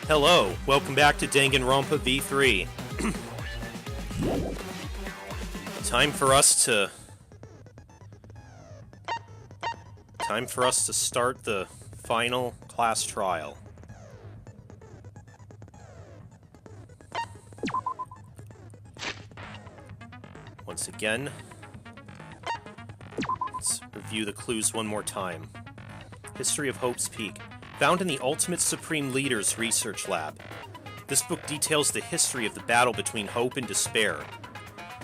Hello, welcome back to Danganronpa V3. Time for us to start the final class trial. Once again, let's review the clues one more time. History of Hope's Peak. Found in the Ultimate Supreme Leader's research lab. This book details the history of the battle between hope and despair.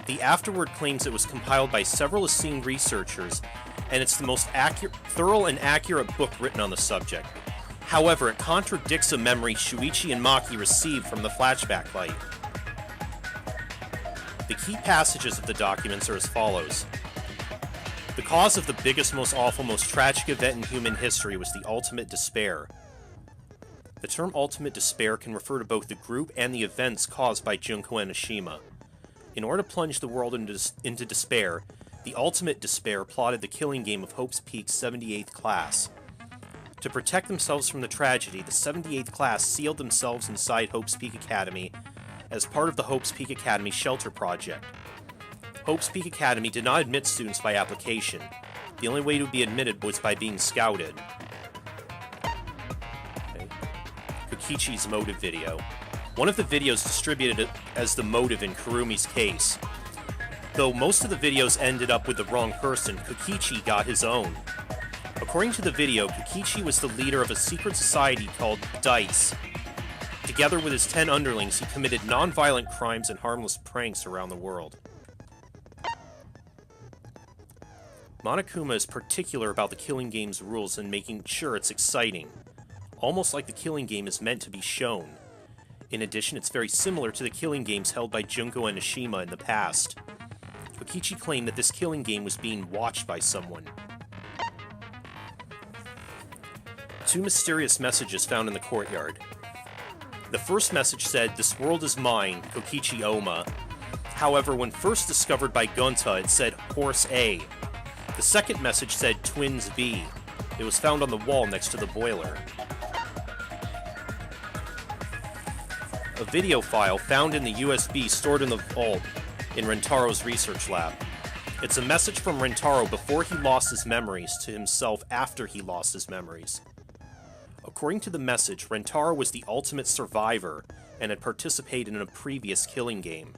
The afterword claims it was compiled by several esteemed researchers, and it's the most thorough and accurate book written on the subject. However, it contradicts a memory Shuichi and Maki received from the flashback light. The key passages of the documents are as follows. The cause of the biggest, most awful, most tragic event in human history was the ultimate despair. The term ultimate despair can refer to both the group and the events caused by Junko Enoshima. In order to plunge the world into despair, the ultimate despair plotted the killing game of Hope's Peak's 78th class. To protect themselves from the tragedy, the 78th class sealed themselves inside Hope's Peak Academy as part of the Hope's Peak Academy Shelter Project. Hope's Peak Academy did not admit students by application. The only way to be admitted was by being scouted. Okay. Kokichi's motive video. One of the videos distributed as the motive in Kurumi's case. Though most of the videos ended up with the wrong person, Kokichi got his own. According to the video, Kokichi was the leader of a secret society called DICE. Together with his 10 underlings, he committed non-violent crimes and harmless pranks around the world. Monokuma is particular about the killing game's rules and making sure it's exciting, almost like the killing game is meant to be shown. In addition, it's very similar to the killing games held by Junko Enoshima in the past. Kokichi claimed that this killing game was being watched by someone. Two mysterious messages found in the courtyard. The first message said, "This world is mine, Kokichi Oma." However, when first discovered by Gunta, it said, "Horse A." The second message said Twins B. It was found on the wall next to the boiler. A video file found in the USB stored in the vault in Rentaro's research lab. It's a message from Rentaro before he lost his memories to himself after he lost his memories. According to the message, Rentaro was the ultimate survivor and had participated in a previous killing game.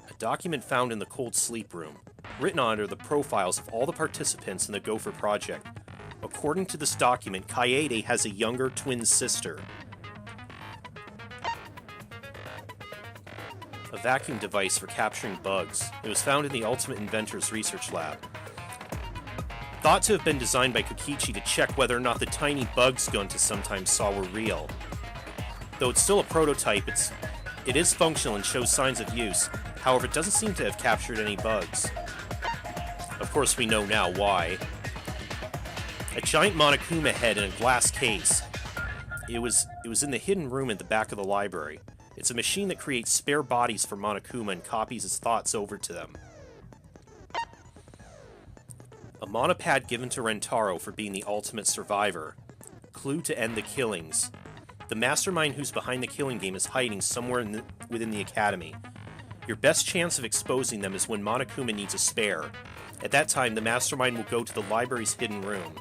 A document found in the cold sleep room. Written on it are the profiles of all the participants in the Gopher Project. According to this document, Kaede has a younger twin sister. A vacuum device for capturing bugs. It was found in the Ultimate Inventor's research lab. Thought to have been designed by Kokichi to check whether or not the tiny bugs Gunta sometimes saw were real. Though it's still a prototype, it is functional and shows signs of use. However, it doesn't seem to have captured any bugs. Of course, we know now why. A giant Monokuma head in a glass case. It was in the hidden room at the back of the library. It's a machine that creates spare bodies for Monokuma and copies his thoughts over to them. A monopad given to Rentaro for being the ultimate survivor. Clue to end the killings. The mastermind who's behind the killing game is hiding somewhere within the academy. Your best chance of exposing them is when Monokuma needs a spare. At that time, the mastermind will go to the library's hidden room.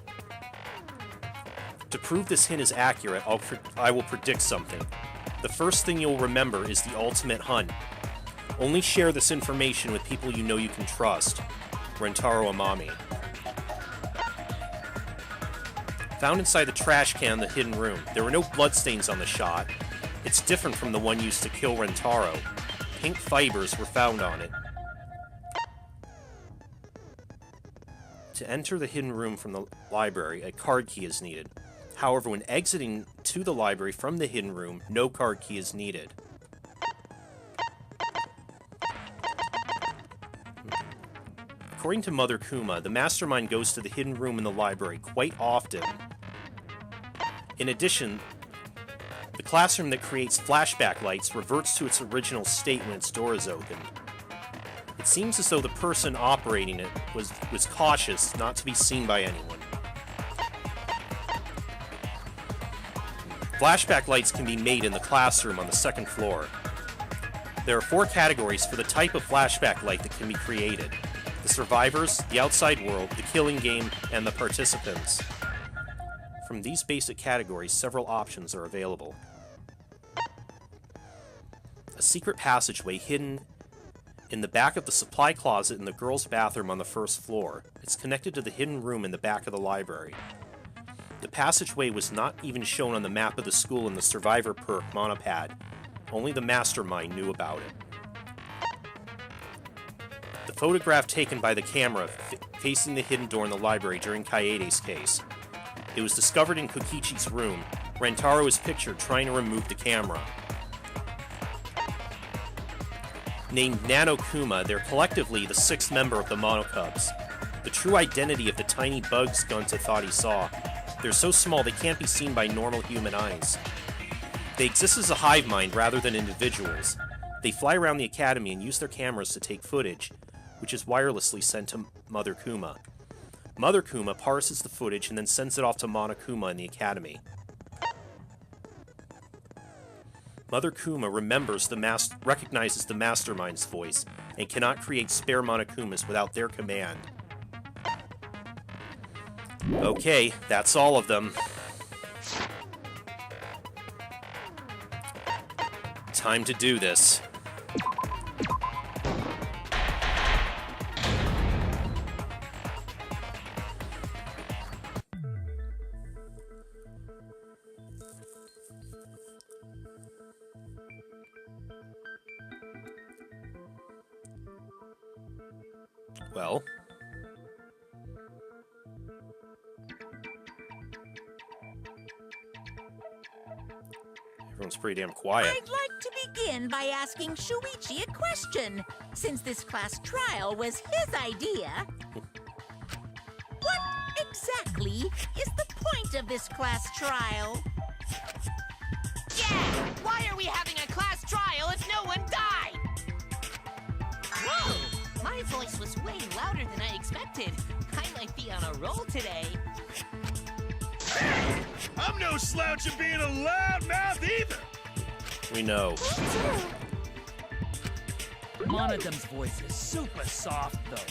To prove this hint is accurate, I will predict something. The first thing you'll remember is the ultimate hunt. Only share this information with people you know you can trust. Rentaro Amami. Found inside the trash can in the hidden room. There were no bloodstains on the shot. It's different from the one used to kill Rentaro. Pink fibers were found on it. To enter the hidden room from the library, a card key is needed. However, when exiting to the library from the hidden room, no card key is needed. According to Mother Kuma, the mastermind goes to the hidden room in the library quite often. In addition, the classroom that creates flashback lights reverts to its original state when its door is opened. It seems as though the person operating it was cautious not to be seen by anyone. Flashback lights can be made in the classroom on the second floor. There are 4 categories for the type of flashback light that can be created: the survivors, the outside world, the killing game, and the participants. From these basic categories, several options are available. A secret passageway hidden in the back of the supply closet in the girls' bathroom on the first floor. It's connected to the hidden room in the back of the library. The passageway was not even shown on the map of the school in the Survivor perk monopad. Only the mastermind knew about it. The photograph taken by the camera facing the hidden door in the library during Kaede's case. It was discovered in Kokichi's room. Rentaro is pictured trying to remove the camera. Named Nanokuma, they're collectively the 6th member of the Monocubs. The true identity of the tiny bugs Gunta thought he saw. They're so small they can't be seen by normal human eyes. They exist as a hive mind rather than individuals. They fly around the academy and use their cameras to take footage, which is wirelessly sent to Mother Kuma. Mother Kuma parses the footage and then sends it off to Monokuma in the academy. Mother Kuma recognizes the mastermind's voice and cannot create spare Monokumas without their command. Okay, that's all of them. Time to do this. Well, everyone's pretty damn quiet. I'd like to begin by asking Shuichi a question, since this class trial was his idea. What exactly is the point of this class trial? Yeah! Why are we having a class trial if no one died? Whoa! My voice was way louder than I expected. I might be on a roll today. Hey! I'm no slouch at being a loudmouth either! We know. Monodum's voice is super soft, though.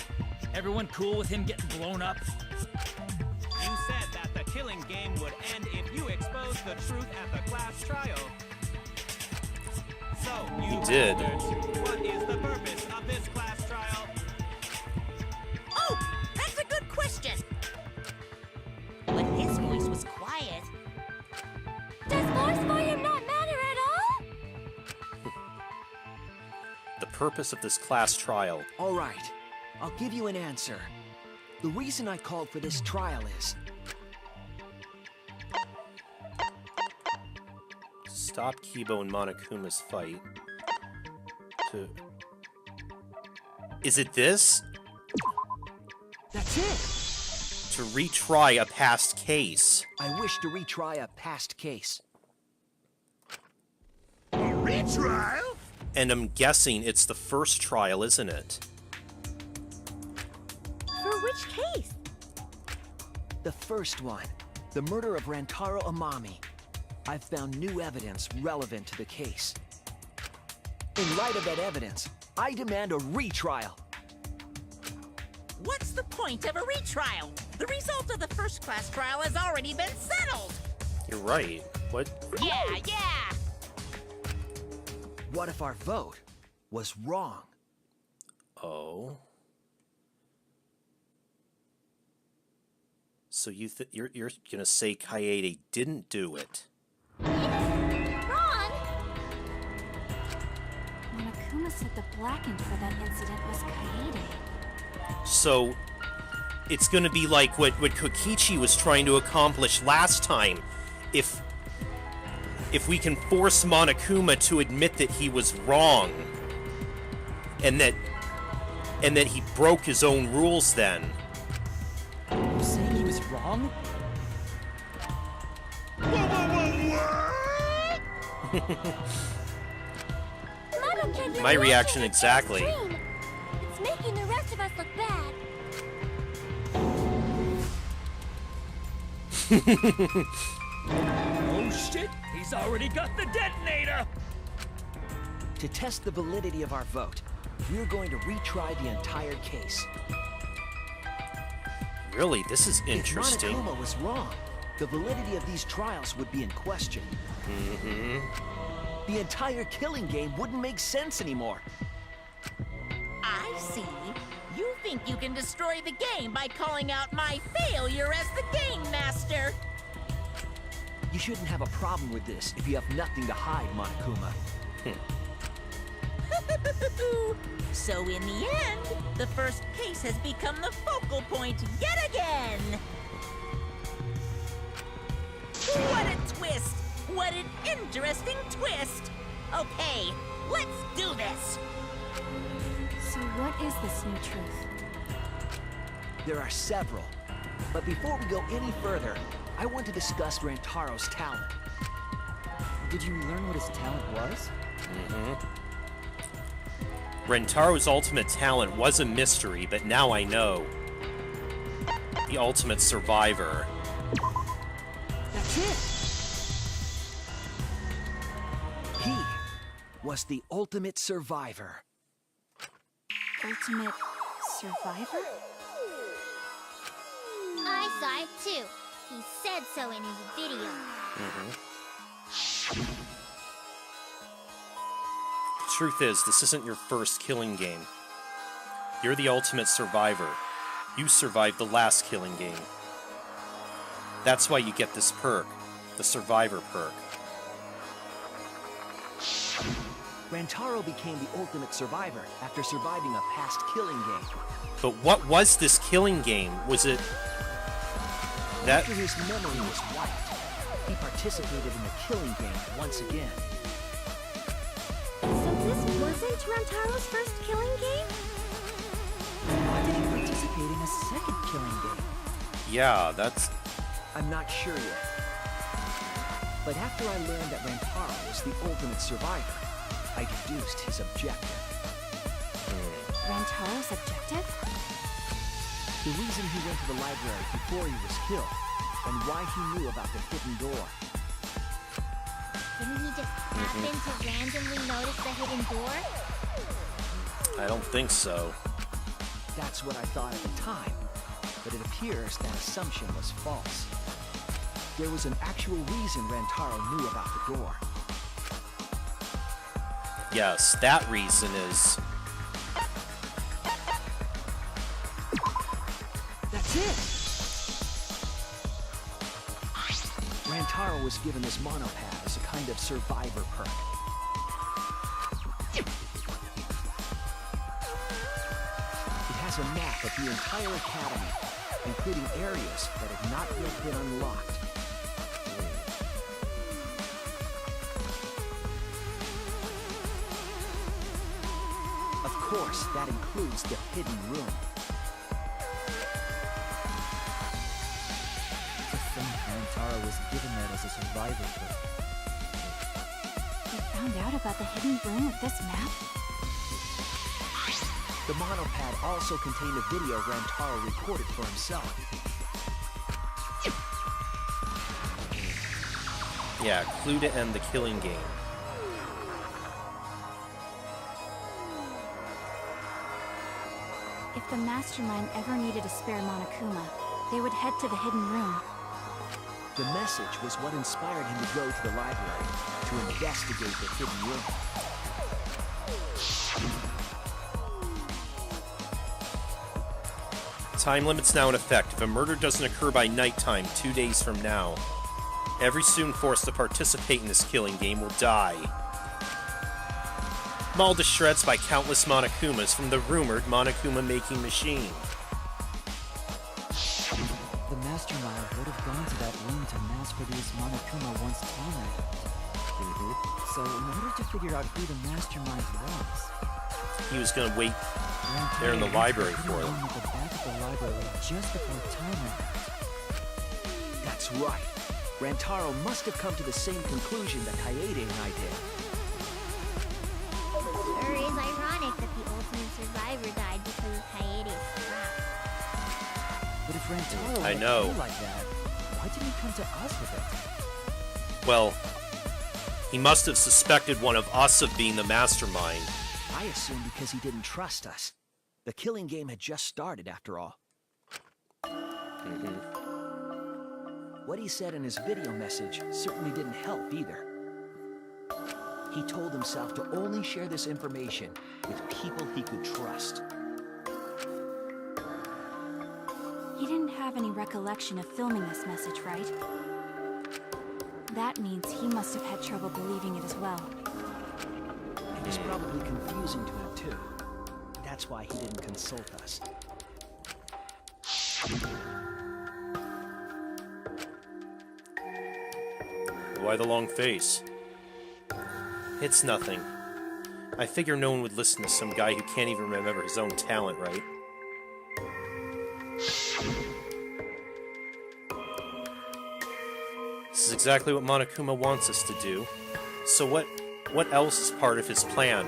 Everyone cool with him getting blown up? You said that the killing game would end if you exposed the truth at the class trial. So, you did. wondered, what is the purpose of this class trial? Oh, that's a good question. But his voice was quiet. Does voice volume not matter at all? The purpose of this class trial. All right, I'll give you an answer. The reason I called for this trial is... Stop Kibo and Monokuma's fight. Is it this? That's it! To retry a past case. I wish to retry a past case. A retrial? And I'm guessing it's the first trial, isn't it? For which case? The first one, the murder of Rantaro Amami. I've found new evidence relevant to the case. In light of that evidence, I demand a retrial. What's the point of a retrial? The result of the first class trial has already been settled. You're right. What? Yeah! What if our vote was wrong? Oh. So you're gonna say Kaede didn't do it? Wrong! Monokuma said the blackened for that incident was Kaede. So it's gonna be like what Kokichi was trying to accomplish last time. If we can force Monokuma to admit that he was wrong, and that he broke his own rules, then. You saying he was wrong? My reaction exactly. It's making the rest of us look bad. Oh shit, he's He's already got the detonator! To test the validity of our vote, we're going to retry the entire case. Really, this is interesting. If Monokuma was wrong, the validity of these trials would be in question. The entire killing game wouldn't make sense anymore. I see. You think you can destroy the game by calling out my failure as the game master. You shouldn't have a problem with this if you have nothing to hide, Monokuma. So in the end, the first case has become the focal point yet again. What a twist! What an interesting twist! Okay, let's do this! So what is this new truth? There are several. But before we go any further, I want to discuss Rantaro's talent. Did you learn what his talent was? Rantaro's ultimate talent was a mystery, but now I know. The ultimate survivor. That's it! He was the ultimate survivor. Ultimate survivor? I saw it too. He said so in his video. The truth is, this isn't your first killing game. You're the ultimate survivor. You survived the last killing game. That's why you get this perk, the survivor perk. Rantaro became the ultimate survivor after surviving a past killing game. But what was this killing game? Was it... that... After his memory was wiped, he participated in the killing game once again. So this wasn't Rantaro's first killing game? Why did he participate in a second killing game? Yeah, that's... I'm not sure yet. But after I learned that Rantaro was the ultimate survivor, I deduced his objective. Rantaro's objective? The reason he went to the library before he was killed, and why he knew about the hidden door. Didn't he just happen to randomly notice the hidden door? I don't think so. That's what I thought at the time, but it appears that assumption was false. There was an actual reason Rantaro knew about the door. Yes, that reason is... That's it! Rantaro was given this monopad as a kind of survivor perk. It has a map of the entire academy, including areas that have not yet been unlocked. Of course, that includes the hidden room. To think Rantaro was given that as a survivor perk. They found out about the hidden room with this map? The monopad also contained a video Rantaro recorded for himself. Yeah, clue to end the killing game. If the mastermind ever needed a spare Monokuma, they would head to the hidden room. The message was what inspired him to go to the library to investigate the hidden room. Time limit's now in effect. If a murder doesn't occur by nighttime 2 days from now, every student forced to participate in this killing game will die. Mauled to shreds by countless Monokumas from the rumored Monokuma-making machine. The mastermind would have gone to that room to mass produce Monokuma once Tana. So in order to figure out who the mastermind was, He was gonna wait Rantaro there in the library went to for the them. room at the back of the library just before Tana. That's right. Rantaro must have come to the same conclusion that Kaede and I did. Sure is ironic that the ultimate survivor died because of Kaede's trap. But if Rantaro I would know. feel like that, why didn't he come to us with it? Well, He must have suspected one of us of being the mastermind. I assumed because he didn't trust us. The killing game had just started, after all. What he said in his video message certainly didn't help either. He told himself to only share this information with people he could trust. He didn't have any recollection of filming this message, right? That means he must have had trouble believing it as well. It was probably confusing to him, too. That's why he didn't consult us. Why the long face? It's nothing. I figure no one would listen to some guy who can't even remember his own talent, right? This is exactly what Monokuma wants us to do. So what else is part of his plan?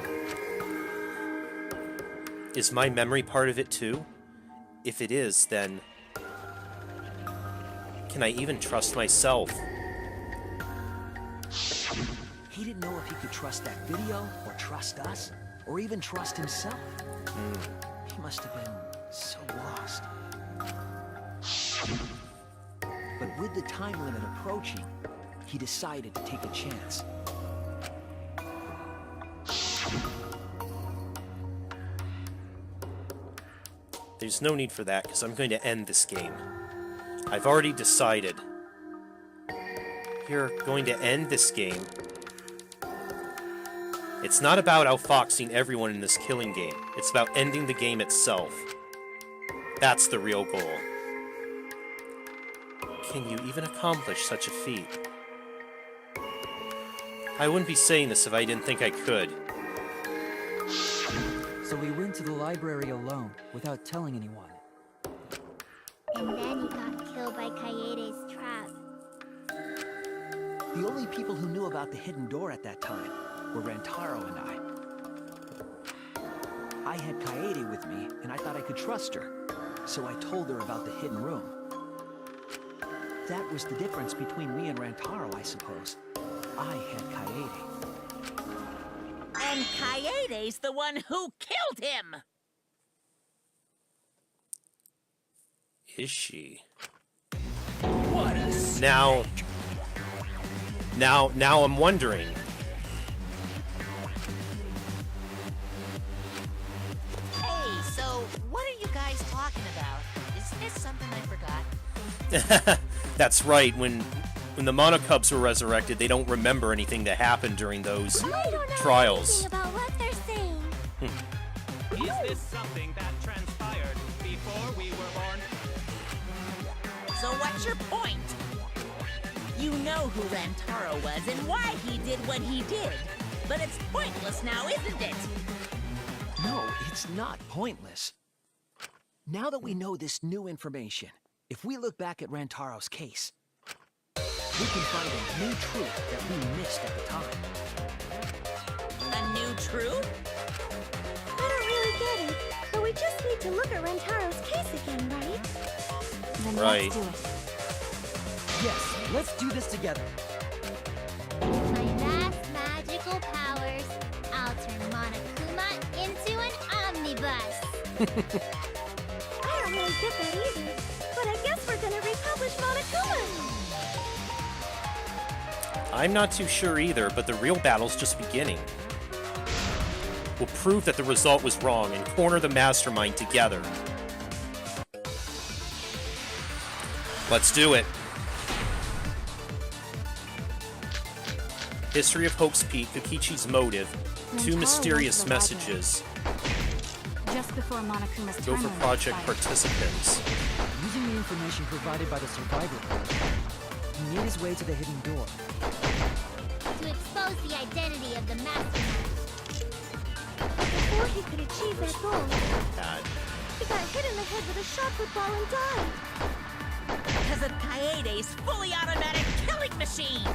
Is my memory part of it too? If it is, then... can I even trust myself? He didn't know if he could trust that video, or trust us, or even trust himself. He must have been so lost. But with the time limit approaching, he decided to take a chance. There's no need for that, because I'm going to end this game. I've already decided. You're going to end this game. It's not about outfoxing everyone in this killing game. It's about ending the game itself. That's the real goal. Can you even accomplish such a feat? I wouldn't be saying this if I didn't think I could. So we went to the library alone, without telling anyone. And then he got killed by Kaede's trap. The only people who knew about the hidden door at that time were Rantaro and I. I had Kaede with me, and I thought I could trust her, so I told her about the hidden room. That was the difference between me and Rantaro, I suppose. I had Kaede. And Kaede's the one who killed him! Is she? What a Now I'm wondering. Hey, so what are you guys talking about? Is this something I forgot? That's right, when the Monocubs were resurrected, they don't remember anything that happened during those I don't know trials. anything about what they're saying. Is this something that transpired before we were born? So what's your point? You know who Rantaro was and why he did what he did. But it's pointless now, isn't it? No, it's not pointless. Now that we know this new information, if we look back at Rantaro's case, we can find a new truth that we missed at the time. A new truth? I don't really get it, but we just need to look at Rantaro's case again, right? Then Right. let's do it. Yes, let's do this together. With my vast magical powers, I'll turn Monokuma into an omnibus. I don't really get that either, but I guess we're gonna republish Monokuma. I'm not too sure either, but the real battle's just beginning. We'll prove that the result was wrong and corner the mastermind together. Let's do it. History of Hope's Peak, Kokichi's motive, two Rantaro mysterious went to the messages. Just before Monokuma's Go time for limit project expired. participants. Using the information provided by the survivor code, he made his way to the hidden door. To expose the identity of the mastermind. Before he could achieve that goal, God. he got hit in the head with a shot football and died. Because of Kaede's fully automatic killing machine!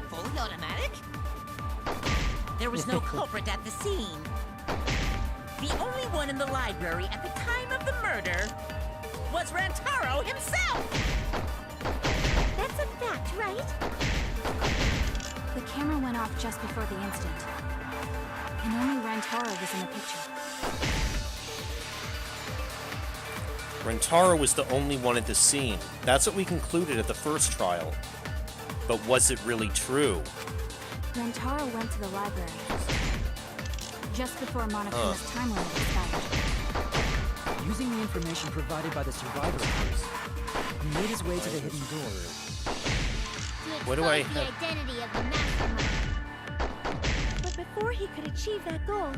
Fully automatic? There was no culprit at the scene. The only one in the library at the time of the murder was Rantaro himself! That's a fact, right? The camera went went off just before the incident. And only Rantaro was in the picture. Rantaro was the only one at the scene. That's what we concluded at the first trial. But was it really true? Rantaro went to the library just before Monokuma's time limit expired. Using the information provided by the survivor first, he made his way to the hidden door. What do I The have? identity of the mastermind. But before he could achieve that goal,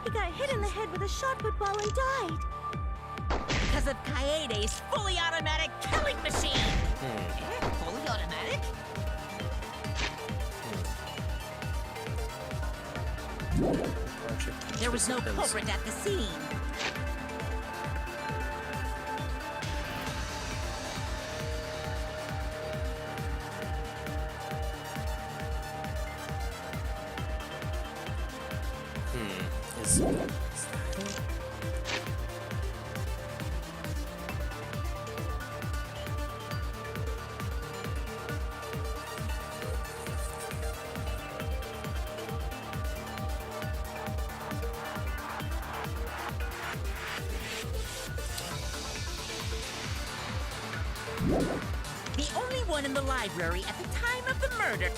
he got hit in the head with a shot put ball and died. Because of Kaede's fully automatic killing machine. Fully automatic? There was no culprit at the scene. Is The only one in the library at the time of the murder.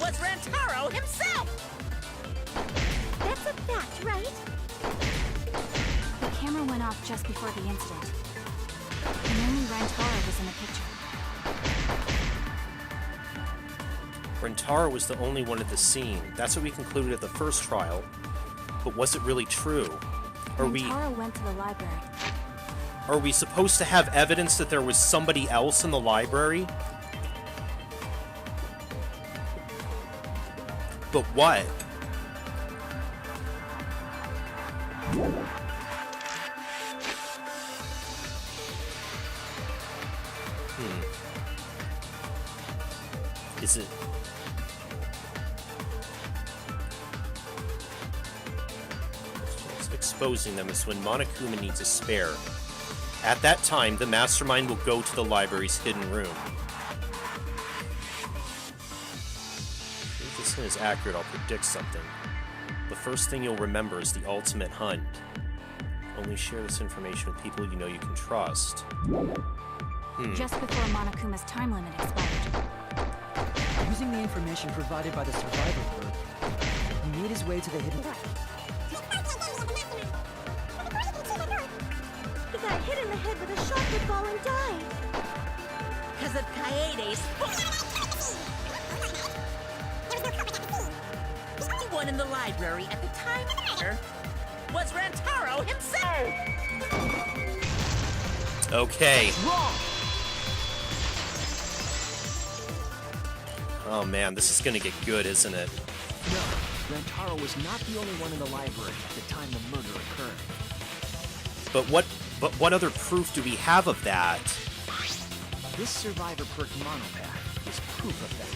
Was Rantaro himself! That's a fact, right? The camera went off just before the incident. And only Rantaro was in the picture. Rantaro was the only one at the scene. That's what we concluded at the first trial. But was it really true? Rantaro went to the library. Are we supposed to have evidence that there was somebody else in the library? But what? Is it... Exposing them is when Monokuma needs a spare. At that time, the mastermind will go to the library's hidden room. If this hint is accurate, I'll predict something. The first thing you'll remember is the ultimate hunt. Only share this information with people you know you can trust. Just before Monokuma's time limit expired. Using the information provided by the survivor group, he made his way to the hidden door. He got hit in the head with a shot put ball and died. Because of Kaede's The only one in the library at the time of the murder was Rantaro himself! Okay. Oh man, this is gonna get good, isn't it? No, Rantaro was not the only one in the library at the time the murder occurred. But what other proof do we have of that? This survivor perk monopad is proof of that.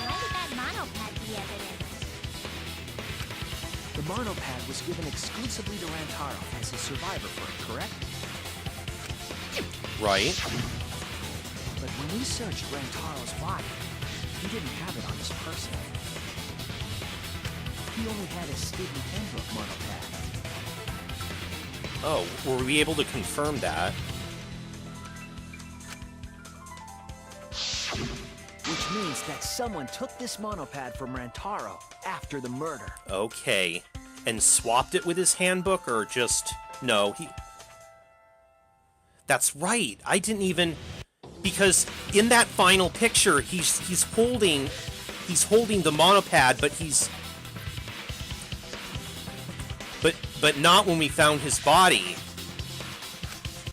Why did that monopad be evidence? The monopad was given exclusively to Rantaro as his survivor perk, correct? Right. But when we searched Rantaro's body, he didn't have it on his person. He only had his student handbook monopad. Oh, were we able to confirm that? Which means that someone took this monopad from Rantaro after the murder. Okay. And swapped it with his handbook, or just... No, he... That's right. I didn't even... Because in that final picture, he's holding the monopad, but he's... But not when we found his body.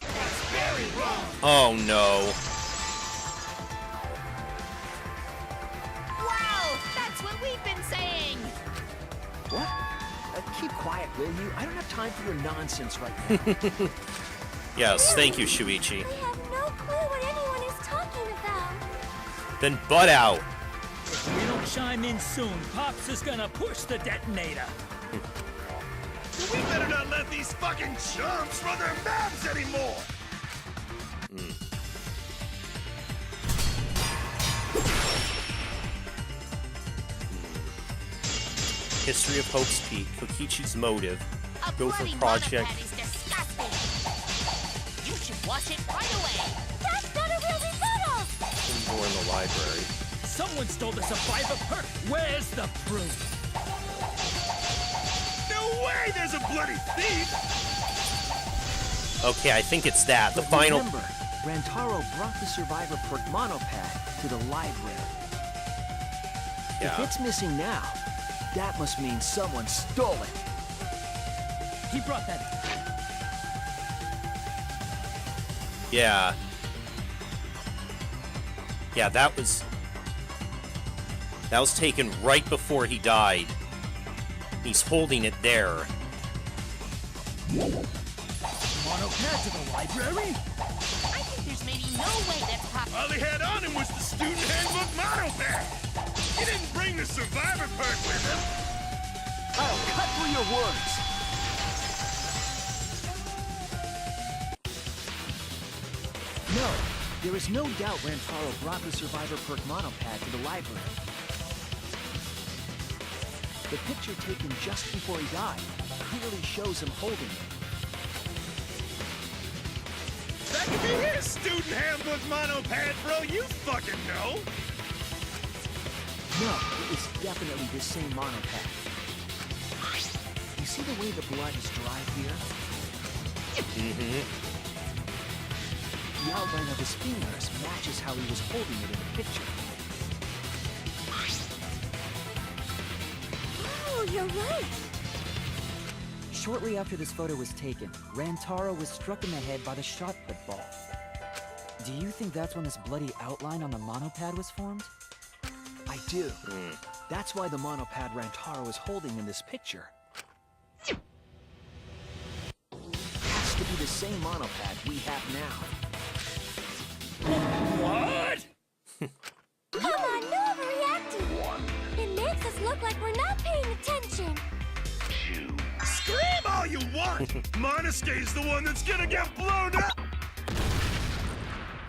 That's very wrong. Oh no. Wow! That's what we've been saying! What? Keep quiet, will you? I don't have time for your nonsense right now. Yes, thank you, Shuichi. I have no clue what anyone is talking about. Then butt out. If you don't chime in soon. Pops is gonna push the detonator. We better not let these fucking chumps run their mouths anymore! History of Hope's Peak, Kokichi's motive, A go for bloody project. monopad is disgusting. You should wash it right away. That's not a real result! Indoor in the library. Someone stole the survivor perk. Where's the proof? No way there's a bloody thief! Okay, I think it's that. The final. Remember, Rantaro brought the survivor perk monopad to the library. If Yeah. it's missing now, that must mean someone stole it. He brought that. Yeah. Yeah, that was taken right before he died. He's holding it there. Monopad to the library? I think there's maybe no way that's possible. All he had on him was the student handbook monopad! He didn't bring the survivor perk with him! I'll cut through your words. No, there is no doubt Rantaro brought the survivor perk monopad to the library. The picture taken just before he died clearly shows him holding it. That could be his student handbook monopad, bro, you fucking know! No, it is definitely the same monopad. You see the way the blood is dry here? Mm-hmm. The outline of his fingers matches how he was holding it in the picture. Oh, you're right. Shortly after this photo was taken, Rantaro was struck in the head by the shot put ball. Do you think that's when this bloody outline on the monopad was formed? I do. That's why the monopad Rantaro is holding in this picture has to be the same monopad we have now. What? Come on, no overreacting! It makes us look like we're not paying attention! Scream all you want! Monosuke's the one that's gonna get blown up!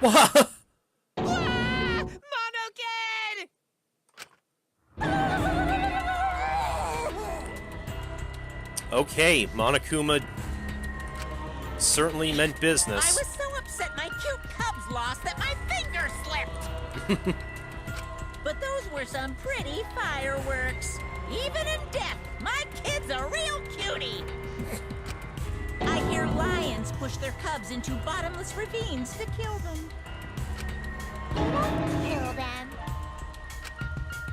What? Monokid! Okay, Monokuma certainly meant I business. was so upset my cute cubs lost that my finger slipped. But those were some pretty fireworks. Even in death, my kid's a real cutie. I hear lions push their cubs into bottomless ravines to kill them. Kill them.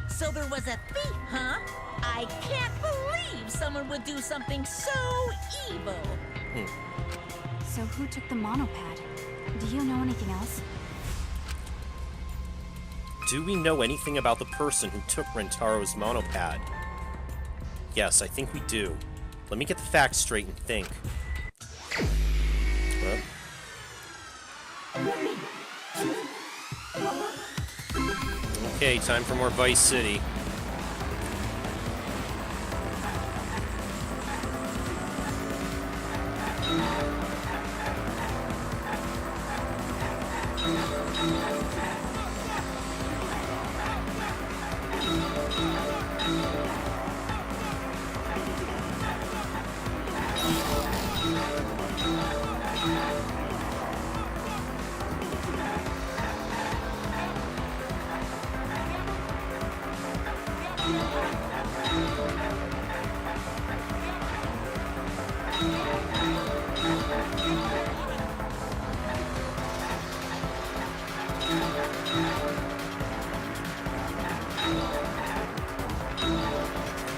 So there was a thief, huh? I can't believe someone would do something so evil. So who took the monopad? Do you know anything else? Do we know anything about the person who took Rentaro's monopad? Yes, I think we do. Let me get the facts straight and think. Okay, time for more Vice City.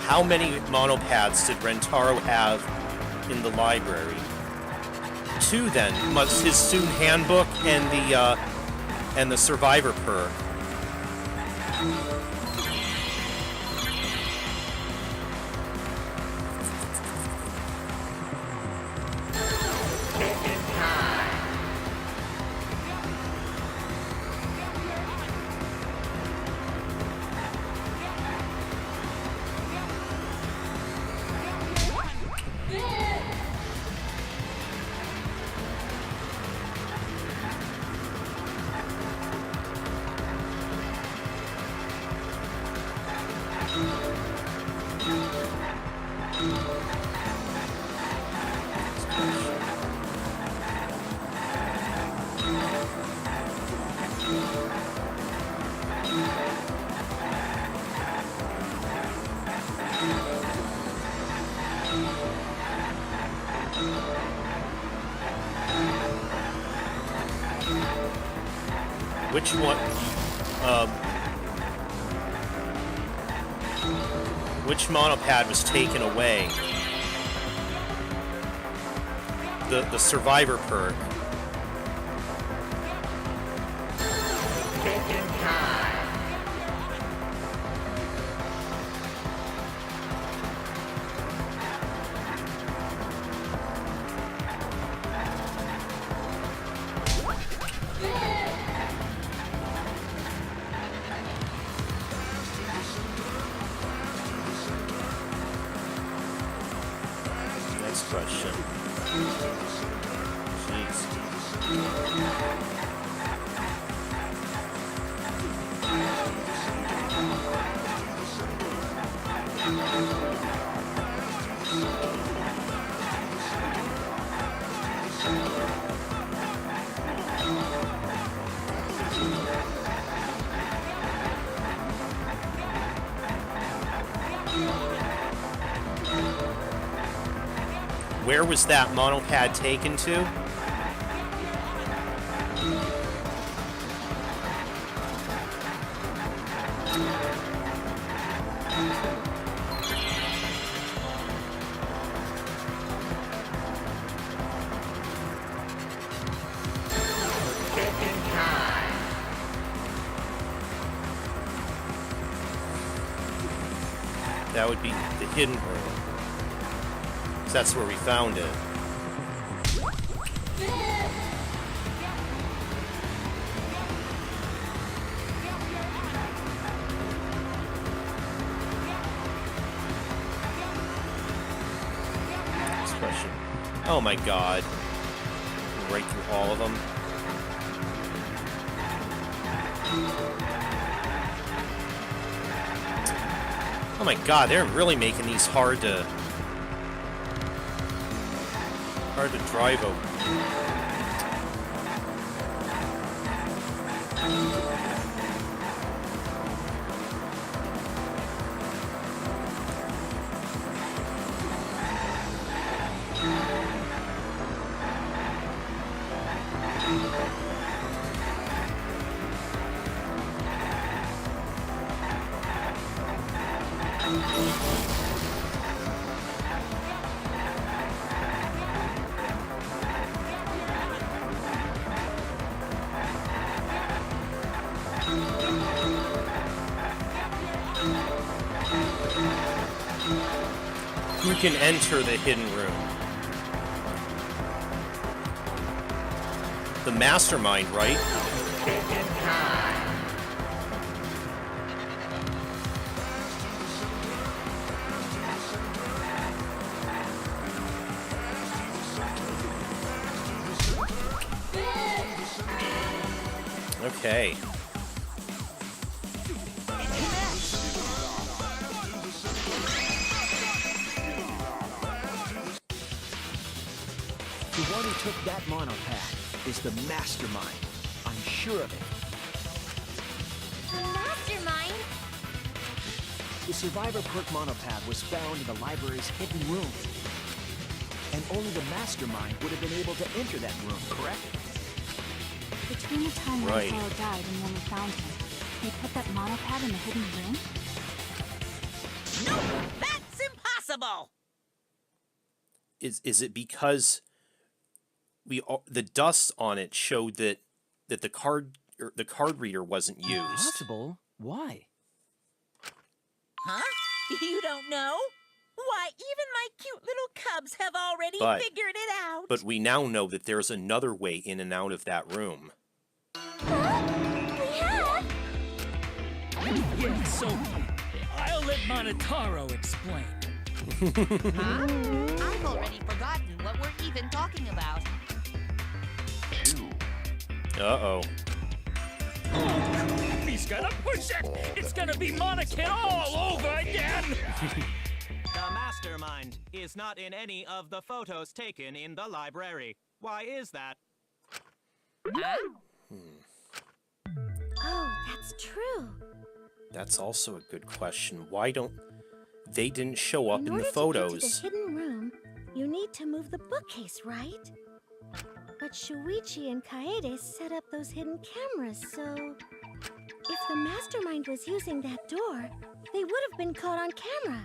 How many monopads did Rentaro have in the library? 2 then, must his student handbook and the survivor perk. Which one? Which monopad was taken away? The survivor perk. Next question. Jeez. Where was that monopad taken to? That would be the hidden room. That's where we found it. Next question. Oh my god. Right through all of them. Oh my god, they're really making these hard to drive over. Who can enter the hidden room? The mastermind, right? Okay. The one who took that monopad is the mastermind. I'm sure of it. Mastermind? The survivor perk monopad was found in the library's hidden room. And only the mastermind would have been able to enter that room, correct? Between the time Right. Rentaro died and when we found him, he put that monopad in the hidden room? No, that's impossible! Is it because the dust on it showed that the card reader wasn't used? Possible? Why? Huh? You don't know? Why, even my cute little cubs have already But- figured it out. But we now know that there's another way in and out of that room. Yeah, so I'll let Monotaro explain. Huh? I've already forgotten what we're even talking about. Uh-oh. He's gonna push it! It's gonna be Monacan all over again! The master mastermind is not in any of the photos taken in the library. Why is that? Oh, that's true. That's also a good question. Why don't... They didn't show up in the order photos. to get to the hidden room, you need to move the bookcase, right? But Shuichi and Kaede set up those hidden cameras, so... If the mastermind was using that door, they would have been caught on camera.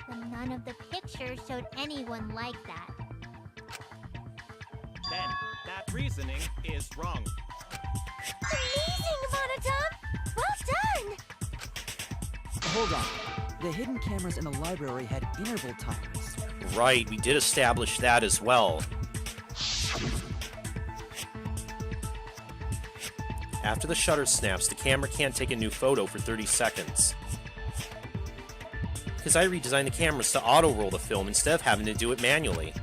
But none of the pictures showed anyone like that. Then, that reasoning is wrong. Amazing, Monodum! Well done! Hold on. The hidden cameras in the library had interval timers. Right, we did establish that as well. After the shutter snaps, the camera can't take a new photo for 30 seconds. Because I redesigned the cameras to auto-roll the film instead of having to do it manually.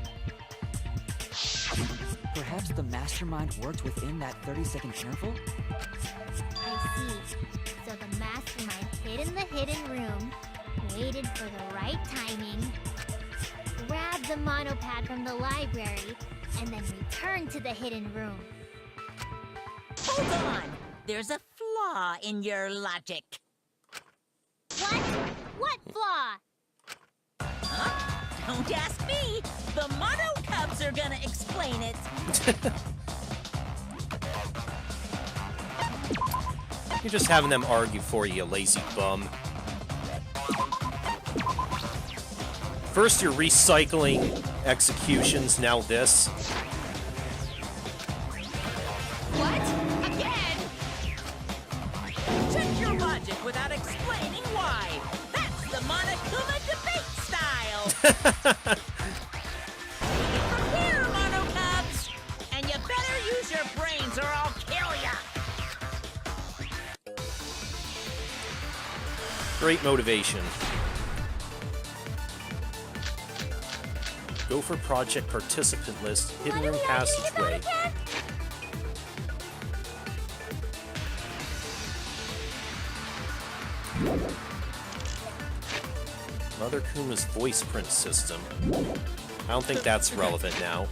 Perhaps the mastermind worked within that 30-second interval? I see. So the mastermind hid in the hidden room, waited for the right timing, grabbed the monopad from the library, and then returned to the hidden room. Hold on! There's a flaw in your logic. What? What flaw? Huh? Don't ask me! The Mono Cubs are gonna explain it! You're just having them argue for you, lazy bum. First you're recycling executions, now this. What? Again? Check your logic without explaining why. That's the Monokuma debate style. From here, Mono Cubs. And you better use your brains or I'll kill ya. Great motivation. Go for project participant list, hidden room passageway. Mother Kuma's voice print system. I don't think that's relevant now.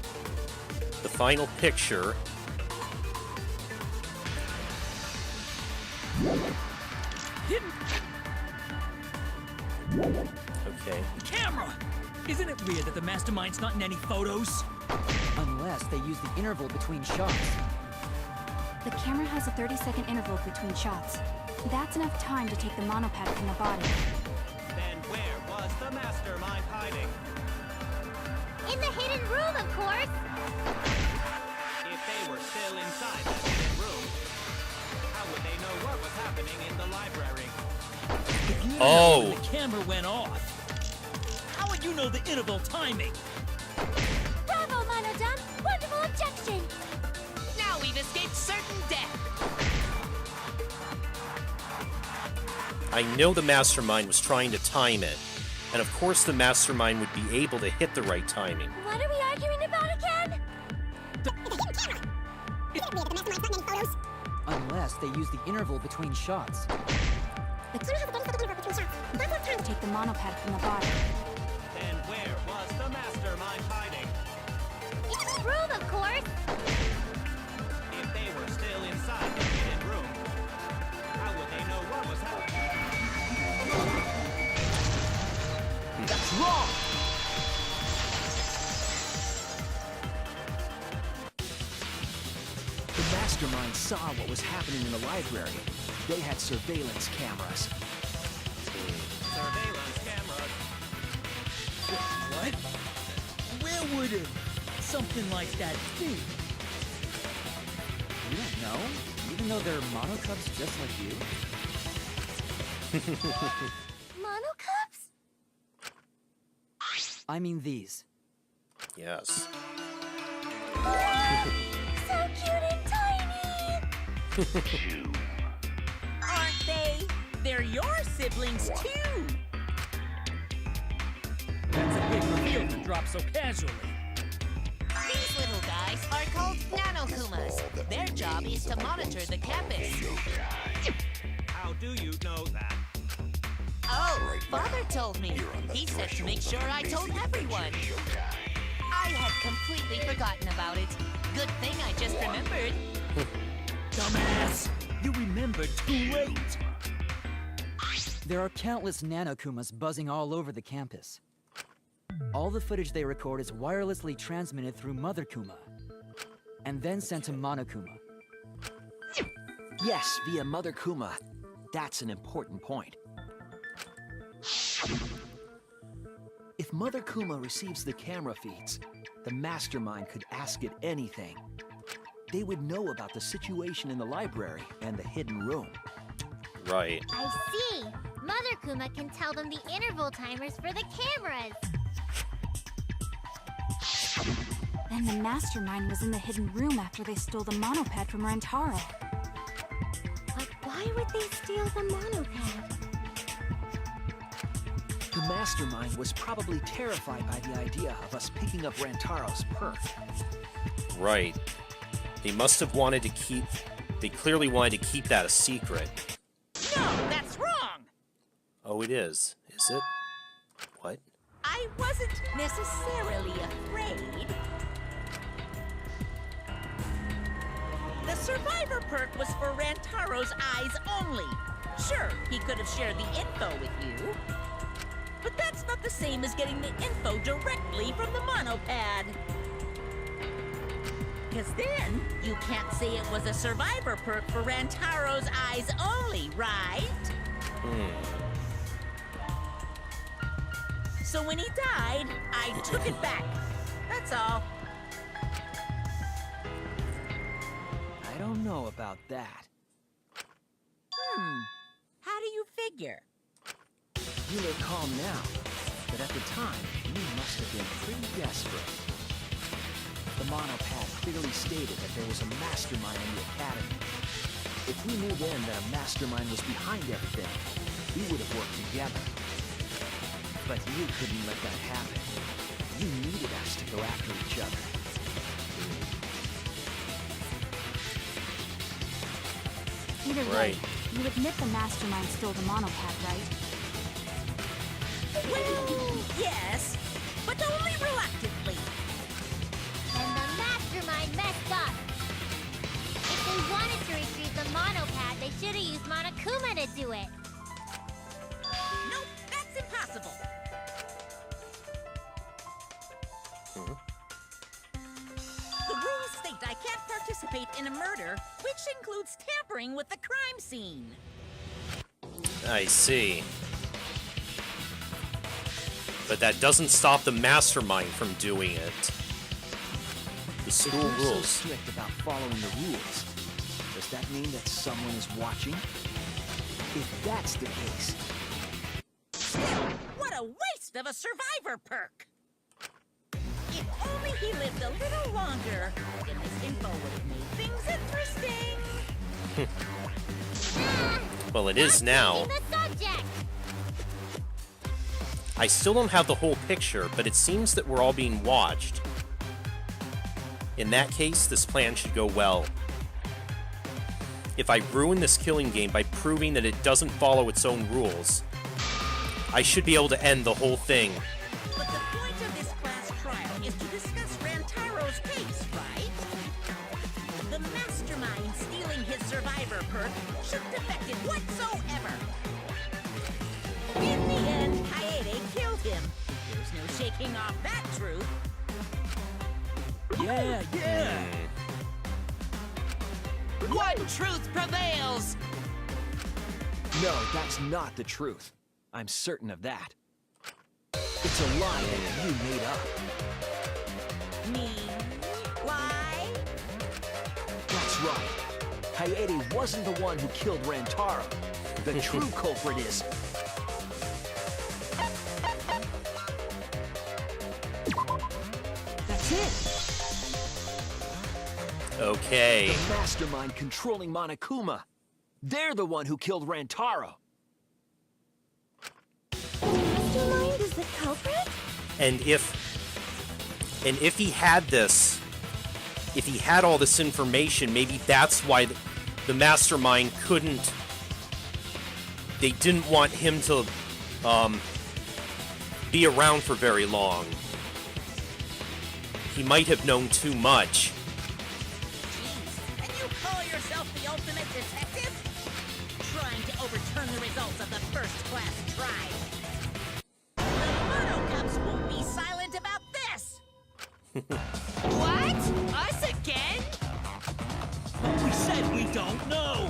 The final picture. Okay. Camera! Isn't it weird that the mastermind's not in any photos? Unless they use the interval between shots. The camera has a 30-second interval between shots. That's enough time to take the monopad from the body. Then where was the mastermind hiding? In the hidden room, of course! If they were still inside that hidden room, how would they know what was happening in the library? If you Oh. know when the camera went off, how would you know the interval timing? Bravo, Monodum! Wonderful objection! Now we've escaped certain death. I know the mastermind was trying to time it. And of course the mastermind would be able to hit the right timing. What are we arguing about again? Unless they use the interval between shots. Take the monopad from the body. Then where was the mastermind hiding? Room, of course! If they were still inside the hidden room, how would they know what was happening? That's wrong! The mastermind saw what was happening in the library. They had surveillance cameras. Surveillance cameras. What? Where would something like that be? You don't know? Even though they're monocubs just like you? Monocubs? I mean these. Yes. So cute and tiny! Aren't they? They're your siblings, too. That's a big reveal to drop so casually. These little guys are called Nanokumas. Their job is to monitor the campus. How do you know that? Oh, Father told me. He said to make sure I told everyone. I had completely forgotten about it. Good thing I just remembered. Dumbass! You remembered too late! There are countless nanokumas buzzing all over the campus. All the footage they record is wirelessly transmitted through Mother Kuma, and then sent to Monokuma. Yes, via Mother Kuma. That's an important point. If Mother Kuma receives the camera feeds, the mastermind could ask it anything. They would know about the situation in the library and the hidden room. Right. I see. Mother Kuma can tell them the interval timers for the cameras. Then the mastermind was in the hidden room after they stole the monopad from Rantaro. But why would they steal the monopad? The mastermind was probably terrified by the idea of us picking up Rantaro's perk. Right. They must have wanted to keep... They clearly wanted to keep that a secret. No, that's wrong! Oh, it is. Is it? What? I wasn't necessarily afraid. The survivor perk was for Rantaro's eyes only. Sure, he could have shared the info with you. But that's not the same as getting the info directly from the monopad. Because then, you can't say it was a survivor perk for Rantaro's eyes only, right? So when he died, I took it back. That's all. I don't know about that. How do you figure? You look calm now, but at the time, you must have been pretty desperate. The monopad clearly stated that there was a mastermind in the academy. If we knew then that a mastermind was behind everything, we would have worked together. But you couldn't let that happen. You needed us to go after each other. Either way, you admit the mastermind stole the monopad, right? Well, yes, but only reluctantly. And the mastermind messed up. If they wanted to retrieve the monopad, they should have used Monokuma to do it. Nope, that's impossible. The rules state I can't participate in a murder, which includes tampering with the crime scene. I see. But that doesn't stop the mastermind from doing it. The school If you're rules. so strict about following the rules, does that mean that someone is watching? If that's the case, Still, what a waste of a survivor perk! If only he lived a little longer, then this info would have made things interesting. Well, it is now. The subject. I still don't have the whole picture, but it seems that we're all being watched. In that case, this plan should go well. If I ruin this killing game by proving that it doesn't follow its own rules, I should be able to end the whole thing. But the point of this class trial is to discuss Rantaro's case, right? The mastermind stealing his survivor perk shouldn't affect it whatsoever. In the end, Jade killed him. There's no shaking off that truth. Yeah! One truth prevails! no, that's not the truth. I'm certain of that. It's a lie that you made up. Me? Why? That's right. Hayate wasn't the one who killed Rantaro. The true culprit is... That's it! Okay. the mastermind controlling Monokuma. They're the one who killed Rantaro. Mastermind is the culprit? And if he had this, if he had all this information, maybe that's why the mastermind couldn't. They didn't want him to be around for very long. He might have known too much. Jeez, and you call yourself the ultimate detective? Trying to overturn the results of the first-class trial. The Moto Cubs won't be silent about this! What? Us again? We said we don't know!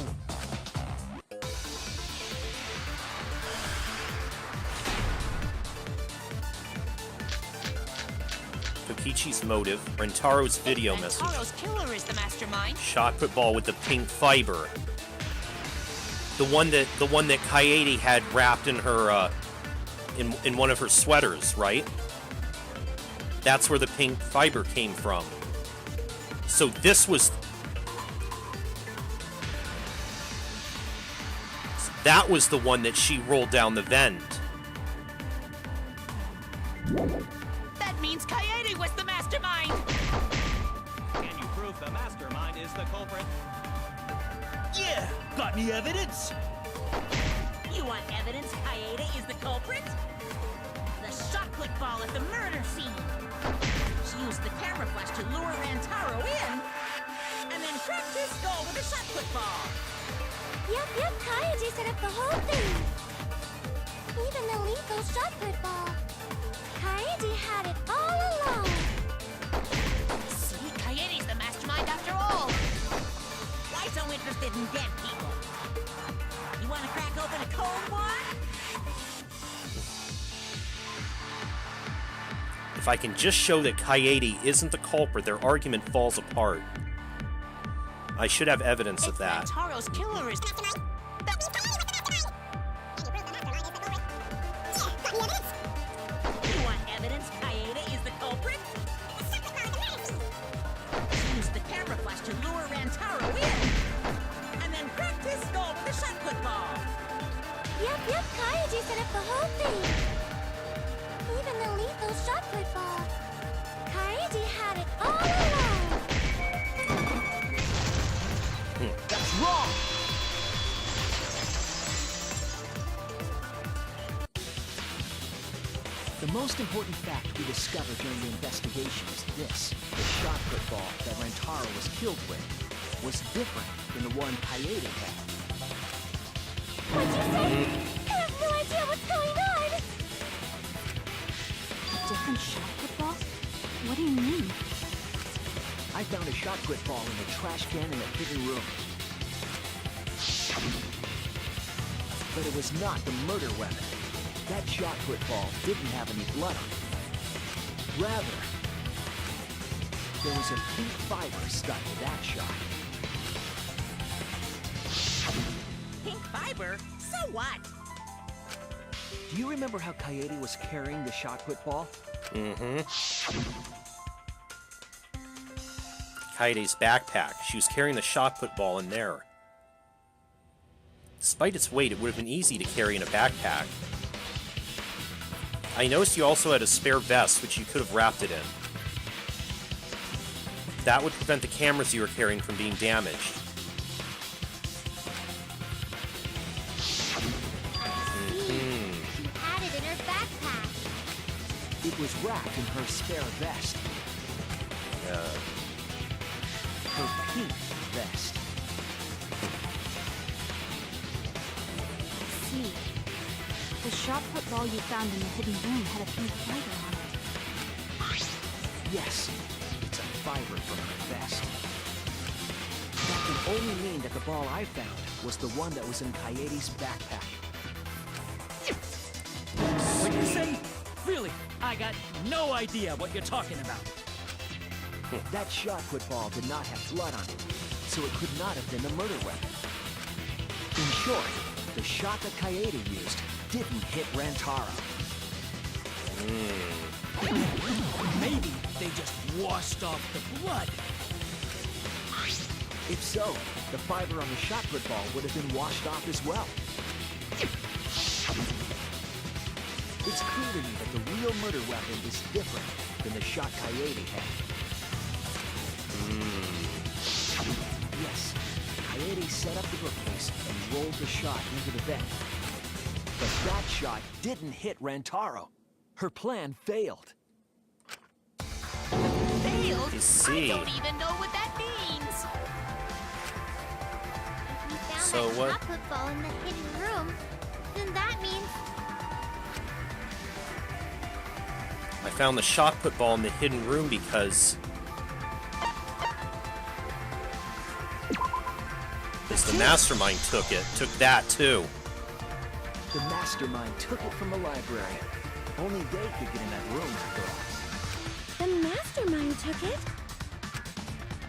Kokichi's motive, Rentaro's video message, Rentaro's killer is the mastermind. shot put ball with the pink fiber. The one that Kaede had wrapped in her in one of her sweaters, right? That's where the pink fiber came from. So this was that was the one that she rolled down the vent. That means Kaede was the mastermind! Can you prove the mastermind is the culprit? Yeah! Got any evidence? You want evidence Kaede is the culprit? The shot click ball at the murder scene. She used the camera flash to lure Rantaro in, and then cracked his skull with a shot click ball. Yep, Kaiji set up the whole thing. Even the lethal shot put ball. Kaiji had it all along. See, Kaede's the mastermind after all. Why so interested in dead people? You want to crack open a cold one? If I can just show that Kaede isn't the culprit, their argument falls apart. I should have evidence of that. Rentaro's killer is... You want evidence Kaede is the culprit? She used the camera flash to lure Rantaro in, and then cracked his skull with a shot put ball. Yep, Kaiji set up the whole thing. Even the lethal shot put ball. Kaiji had it all along. That's wrong! The most important fact we discovered during the investigation is this. The shot put ball that Rantaro was killed with was different than the one Kaede had. What'd you say? I have no idea what's going on! Different shot put ball? What do you mean? I found a shot put ball in the trash can in a hidden room. But it was not the murder weapon. That shot put ball didn't have any blood on it. Rather, there was a pink fiber stuck to that shot. Pink fiber? So what? Do you remember how Kaede was carrying the shot put ball? Mm-hmm. Kaede's backpack. She was carrying the shot put ball in there. Despite its weight, it would have been easy to carry in a backpack. I noticed you also had a spare vest, which you could have wrapped it in. That would prevent the cameras you were carrying from being damaged. She had it in her backpack. It was wrapped in her spare vest. Her pink vest. See. The shot put ball you found in the hidden room had a pink fiber on it. Yes, it's a fiber from her vest. That can only mean that the ball I found was the one that was in Kaede's backpack. What'd you say? Really? I got no idea what you're talking about. That shot put ball did not have blood on it, so it could not have been the murder weapon. In short, the shot that Kaede used didn't hit Rantaro. Maybe they just washed off the blood. If so, the fiber on the shot put ball would have been washed off as well. It's clear to me that the real murder weapon is different than the shot Kaede had. Yes, Kaede set up the bookcase and rolled the shot into the vent. But that shot didn't hit Rantaro. Her plan failed. Failed? You see. I don't even know what that means. If we found So that what- shot put ball in the hidden room, then that means I found the shot put ball in the hidden room because the mastermind took that too. The mastermind took it from the library. Only they could get in that room after all. The mastermind took it?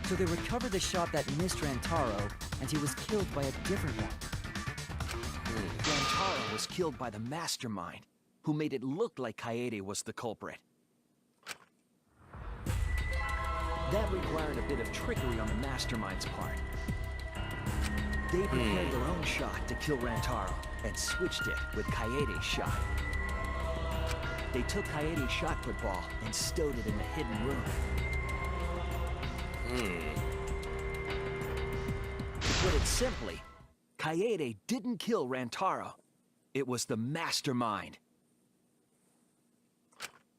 So they recovered the shot that missed Rantaro, and he was killed by a different one. Rantaro was killed by the mastermind, who made it look like Kaede was the culprit. That required a bit of trickery on the mastermind's part. They prepared their own shot to kill Rantaro, and switched it with Kaede's shot. They took Kaede's shot put ball and stowed it in the hidden room. To put it simply, Kaede didn't kill Rantaro. It was the mastermind.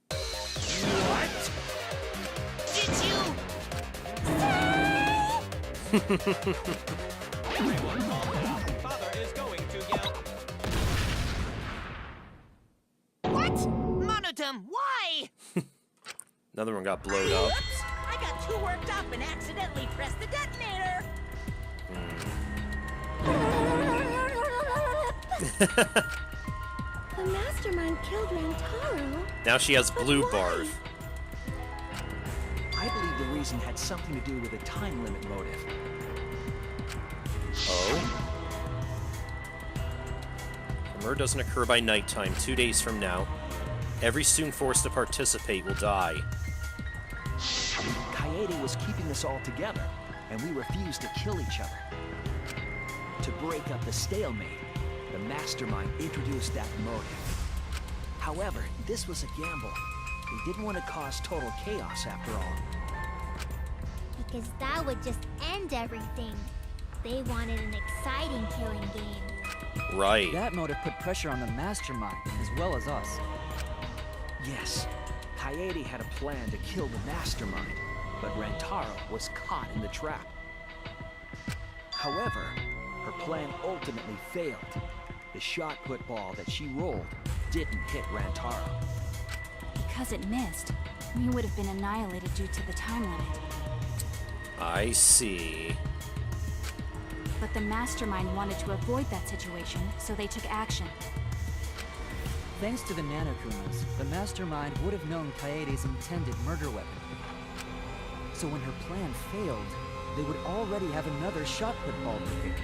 What? Did you? Everyone calm down. Father is going to yell. What? Monodum, why? Another one got blowed up. Whoops! I got too worked up and accidentally pressed the detonator. The mastermind killed Rantaro. Now she has blue why? barf. I believe the reason had something to do with a time limit motive. Oh? The murder doesn't occur by nighttime, 2 days from now. Every student forced to participate will die. Kaede was keeping us all together, and we refused to kill each other. To break up the stalemate, the mastermind introduced that motive. However, this was a gamble. We didn't want to cause total chaos after all. because that would just end everything. They wanted an exciting killing game. Right. That motive put pressure on the mastermind, as well as us. Yes, Kaede had a plan to kill the mastermind, but Rantaro was caught in the trap. However, her plan ultimately failed. The shot put ball that she rolled didn't hit Rantaro. Because it missed, we would have been annihilated due to the time limit. I see. But the mastermind wanted to avoid that situation, so they took action. Thanks to the Nanokumas, the mastermind would have known Kaede's intended murder weapon. So when her plan failed, they would already have another shot put ball prepared.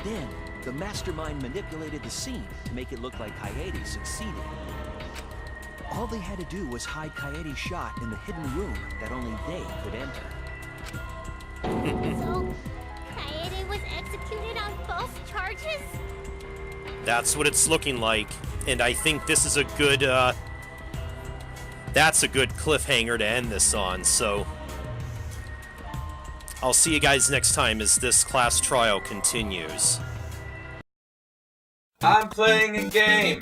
Then, the mastermind manipulated the scene to make it look like Kaede succeeded. All they had to do was hide Kaede's shot in the hidden room that only they could enter. So, Kaede was executed on false charges? That's what it's looking like. And I think this is a good, that's a good cliffhanger to end this on, so I'll see you guys next time as this class trial continues. I'm playing a game.